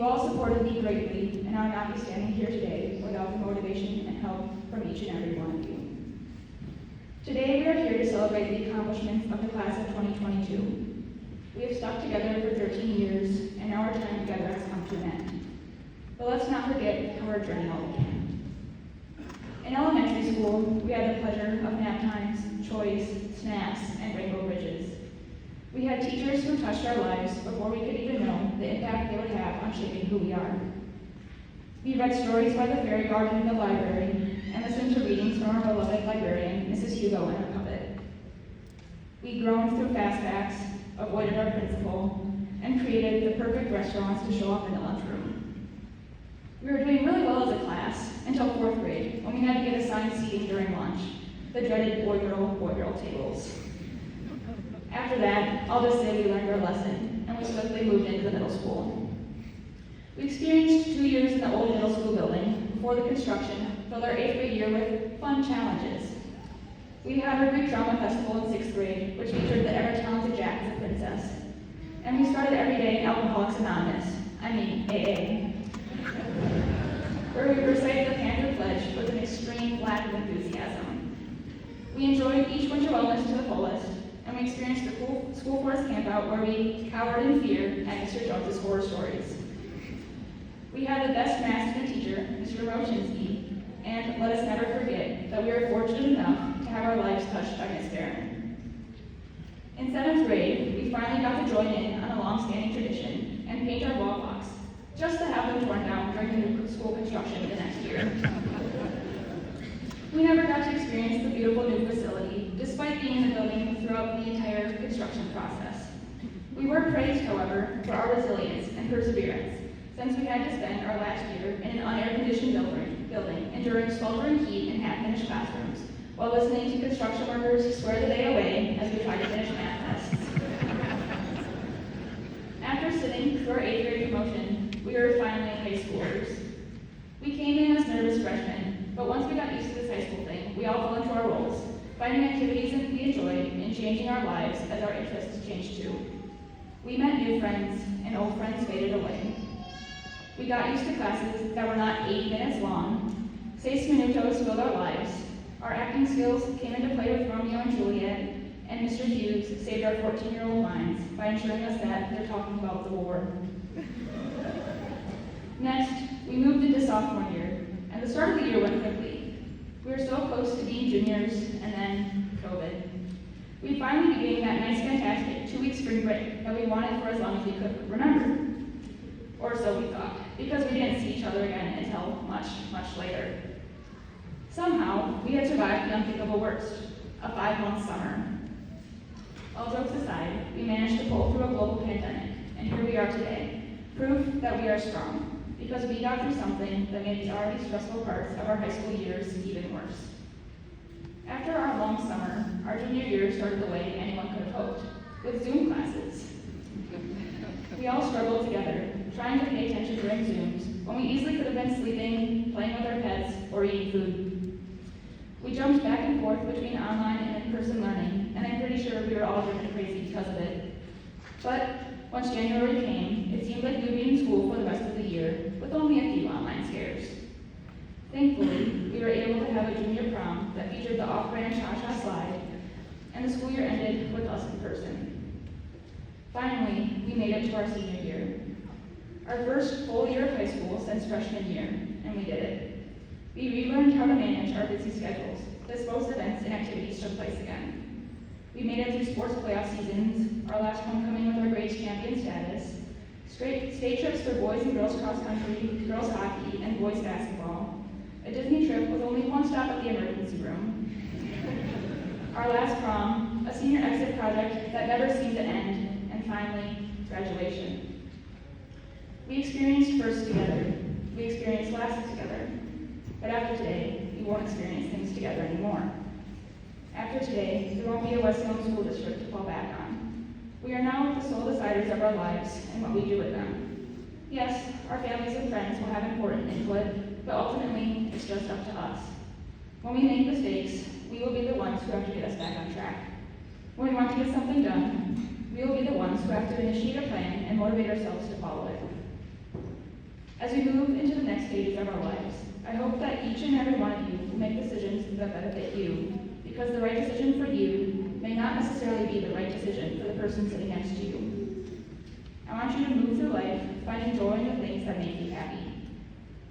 You've all supported me greatly, and I would not be standing here today without the motivation and help from each and every one of you. Today we are here to celebrate the accomplishments of the class of 2022. We have stuck together for 13 years, and now our time together has come to an end. But let's not forget how our journey all began. In elementary school, we had the pleasure of nap times, choice, snacks, and rainbow bridges. We had teachers who touched our lives before we could even know the impact they would have on shaping who we are. We read stories by the fairy garden in the library and listened to readings from our beloved librarian, Mrs. Hugo, and her puppet. We groaned through fastbacks, avoided our principal, and created the perfect restaurants to show off in the lunchroom. We were doing really well as a class until 4th grade, when we had to get assigned seating during lunch, the dreaded boy-girl tables. After that, I'll just say we learned our lesson, and we swiftly moved into the middle school. We experienced 2 years in the old middle school building before the construction filled our 8th grade year with fun challenges. We had our Greek drama festival in 6th grade, which featured the ever-talented Jack as a princess. And we started every day in Alcoholics Anonymous, AA, where we recited the Panther Pledge with an extreme lack of enthusiasm. We enjoyed each winter wellness to the fullest, and we experienced a cool school forest campout where we cowered in fear at Mr. Jones's horror stories. We had the best math student teacher, Mr. Robaczewski, and let us never forget that we were fortunate enough to have our lives touched by Miss Barron. In 7th grade, we finally got to join in on a long-standing tradition and paint our wall blocks, just to have them torn down during the new school construction the next year. We never got to experience the beautiful new facility, despite being in the building throughout the entire construction process. We were praised, however, for our resilience and perseverance, since we had to spend our last year in an unair-conditioned building, enduring sweltering heat and half-finished classrooms, while listening to construction workers swear the day away as we tried to finish math tests. After sitting through our 8th grade promotion, we were finally high schoolers. We came in as nervous freshmen, but once we got used to this high school thing, we all fell into our roles, finding activities that we enjoyed and changing our lives as our interests changed too. We met new friends, and old friends faded away. We got used to classes that were not 8 minutes long. 6 minutos filled our lives. Our acting skills came into play with Romeo and Juliet, and Mr. Hughes saved our 14-year-old minds by ensuring us that they're talking about the war. Next, we moved into sophomore year, and the start of the year went quickly. We were so close to being juniors, and then COVID. We finally began that nice, fantastic 2-week spring break that we wanted for as long as we could remember. Or so we thought, because we didn't see each other again until much, much later. Somehow, we had survived the unthinkable worst, a 5-month summer. All jokes aside, we managed to pull through a global pandemic, and here we are today, proof that we are strong, because we got through something that made the already stressful parts of our high school years even worse. After our long summer, our junior year started the way anyone could have hoped, with Zoom classes. We all struggled together, trying to pay attention during Zooms, when we easily could have been sleeping, playing with our pets, or eating food. We jumped back and forth between online and in-person learning, and I'm pretty sure we were all driven crazy because of it. But once January came, it seemed like we would be in school for the rest of the year, with only a few online scares. Thankfully, we were able to have a junior prom that featured the off-brand Cha-Cha slide, and the school year ended with us in person. Finally, we made it to our senior year. Our first full year of high school since freshman year, and we did it. We relearned how to manage our busy schedules, as most events and activities took place again. We made it through sports playoff seasons, our last homecoming with our grades champion status, state trips for boys and girls cross country, girls hockey, and boys basketball, a Disney trip with only one stop at the emergency room, our last prom, a senior exit project that never seemed to end, and finally, graduation. We experienced firsts together, we experienced lasts together, but after today, we won't experience things together anymore. After today, there won't be a West Salem school district to fall back on. We are now the sole deciders of our lives and what we do with them. Yes, our families and friends will have important input, but ultimately, it's just up to us. When we make mistakes, we will be the ones who have to get us back on track. When we want to get something done, we will be the ones who have to initiate a plan and motivate ourselves to follow it. As we move into the next stages of our lives, I hope that each and every one of you will make decisions that benefit you, because the right decision for you may not necessarily be the right decision for the person sitting next to you. I want you to move through life finding joy in the things that make you happy.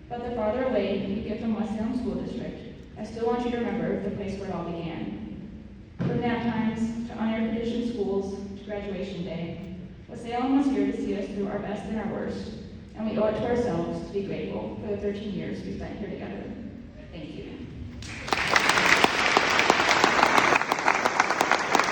But the farther away you get from West Salem School District, I still want you to remember the place where it all began. From nap times to unair-conditioned schools to graduation day, West Salem was here to see us through our best and our worst, and we owe it to ourselves to be grateful for the 13 years we spent here together.